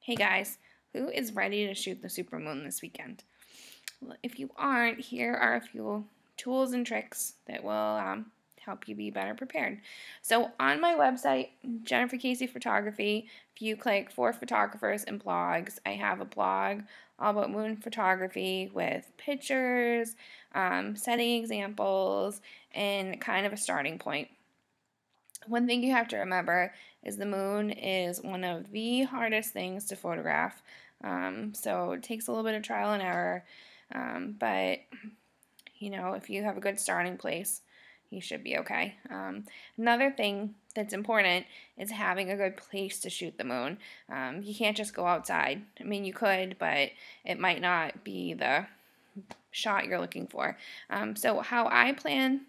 Hey guys, who is ready to shoot the supermoon this weekend? Well, if you aren't, here are a few tools and tricks that will help you be better prepared. So on my website, Jennifer Casey Photography, if you click for photographers and blogs, I have a blog all about moon photography with pictures, setting examples, and kind of a starting point. One thing you have to remember is the moon is one of the hardest things to photograph. So it takes a little bit of trial and error. But, if you have a good starting place, you should be okay. Another thing that's important is having a good place to shoot the moon. You can't just go outside. I mean, you could, but it might not be the shot you're looking for. So how I plan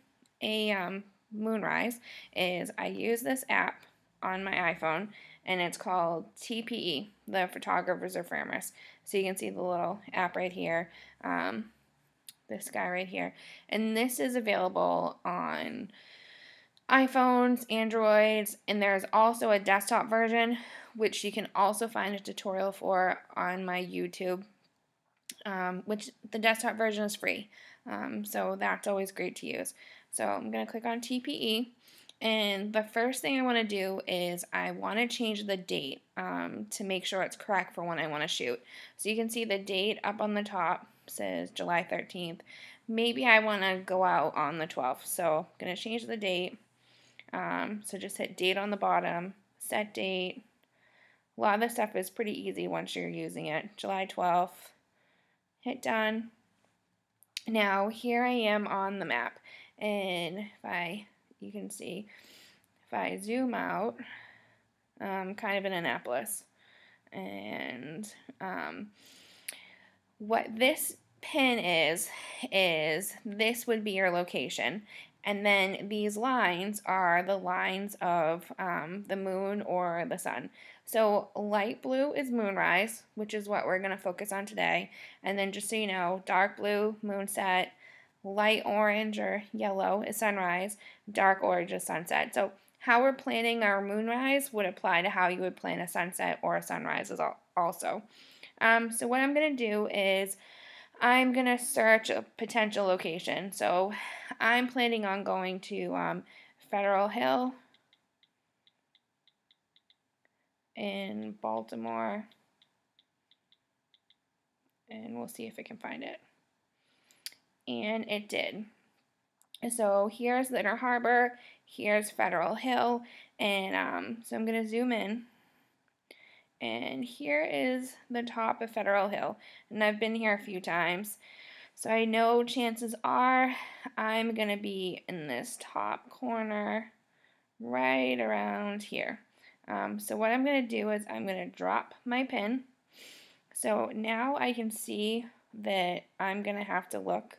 a moonrise is I use this app on my iPhone, and it's called TPE, the Photographers or Framers. So you can see the little app right here, this guy right here. And this is available on iPhones, Androids, and there's also a desktop version, which you can also find a tutorial for on my YouTube, which the desktop version is free. So that's always great to use. So I'm going to click on TPE, and the first thing I want to do is I want to change the date to make sure it's correct for when I want to shoot. So you can see the date up on the top says July 13th. Maybe I want to go out on the 12th, so I'm going to change the date. So just hit date on the bottom, set date. A lot of this stuff is pretty easy once you're using it. July 12th, hit done. Now here I am on the map, and you can see, if I zoom out, kind of in Annapolis, and what this pin is this would be your location, and then these lines are the lines of the moon or the sun. So light blue is moonrise, which is what we're going to focus on today, and then just so you know, dark blue, moonset, light orange or yellow is sunrise, dark orange is sunset. So how we're planning our moonrise would apply to how you would plan a sunset or a sunrise also. So what I'm going to do is I'm going to search a potential location. So I'm planning on going to Federal Hill in Baltimore, and we'll see if I can find it. And it did. So here's the Inner Harbor, here's Federal Hill, and so I'm going to zoom in. And here is the top of Federal Hill, and I've been here a few times, so I know chances are I'm going to be in this top corner right around here. So what I'm going to do is I'm going to drop my pin. So now I can see that I'm going to have to look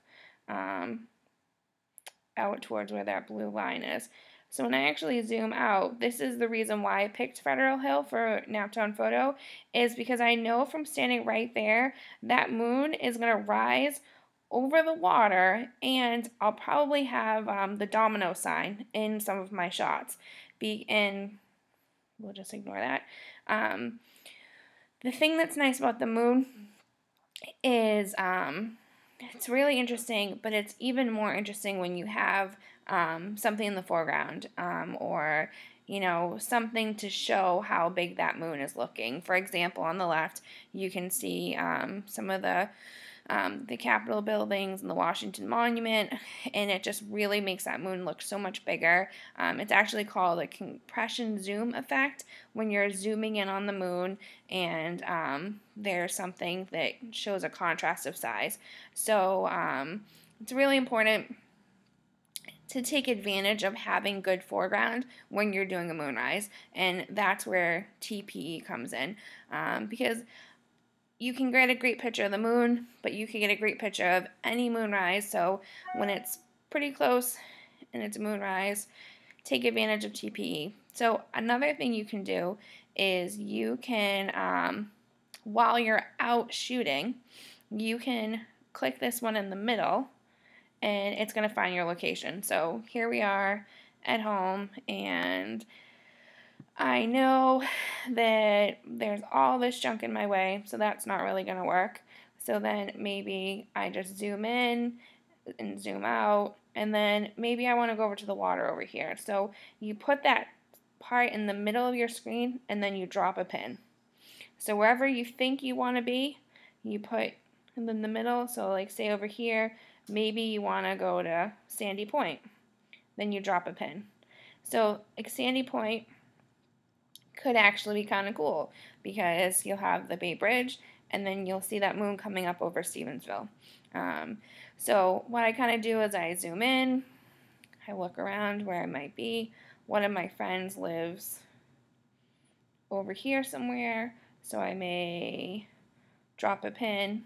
out towards where that blue line is. So when I actually zoom out, this is the reason why I picked Federal Hill for Naptone photo, is because I know from standing right there that moon is going to rise over the water, and I'll probably have the domino sign in some of my shots. And we'll just ignore that. The thing that's nice about the moon is it's really interesting, but it's even more interesting when you have something in the foreground, or something to show how big that moon is looking. For example, on the left, you can see some of the Capitol buildings and the Washington Monument, and it just really makes that moon look so much bigger. It's actually called a compression zoom effect when you're zooming in on the moon, and there's something that shows a contrast of size. So it's really important to take advantage of having good foreground when you're doing a moonrise, and that's where TPE comes in, because you can get a great picture of the moon, but you can get a great picture of any moonrise. So when it's pretty close and it's a moonrise, take advantage of TPE. So another thing you can do is you can, while you're out shooting, you can click this one in the middle, and it's going to find your location. So here we are at home, and I know that there's all this junk in my way, so that's not really going to work. So then maybe I just zoom in and zoom out, and then maybe I want to go over to the water over here. So you put that part in the middle of your screen, and then you drop a pin. So wherever you think you want to be, you put in the middle. So like say over here, maybe you want to go to Sandy Point. Then you drop a pin. So like Sandy Point could actually be kind of cool because you'll have the Bay Bridge and then you'll see that moon coming up over Stevensville. So what I kind of do is I zoom in, I look around where I might be. One of my friends lives over here somewhere, so I may drop a pin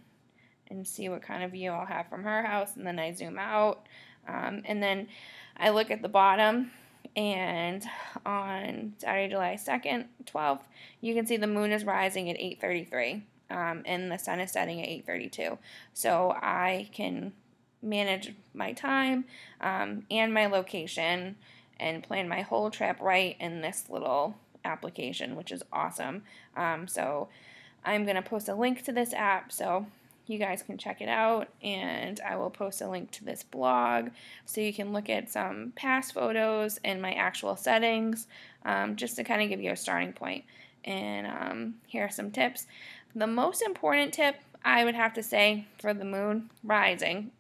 and see what kind of view I'll have from her house, and then I zoom out, and then I look at the bottom, and on Saturday, July 2nd, 12th, you can see the moon is rising at 8:33, and the sun is setting at 8:32, so I can manage my time and my location and plan my whole trip right in this little application, which is awesome. So I'm going to post a link to this app so you guys can check it out, and I will post a link to this blog so you can look at some past photos and my actual settings, just to kind of give you a starting point. And here are some tips. The most important tip I would have to say for the moon rising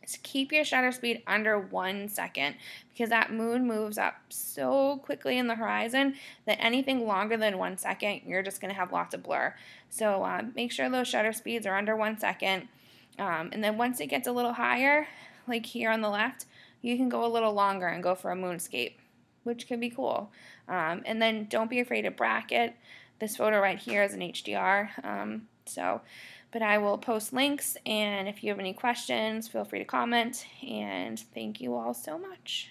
is keep your shutter speed under 1 second, because that moon moves up so quickly in the horizon that anything longer than 1 second, you're just going to have lots of blur. So make sure those shutter speeds are under 1 second. And then once it gets a little higher, like here on the left, you can go a little longer and go for a moonscape, which can be cool. And then don't be afraid to bracket. This photo right here is an HDR. But I will post links, and if you have any questions, feel free to comment, and thank you all so much.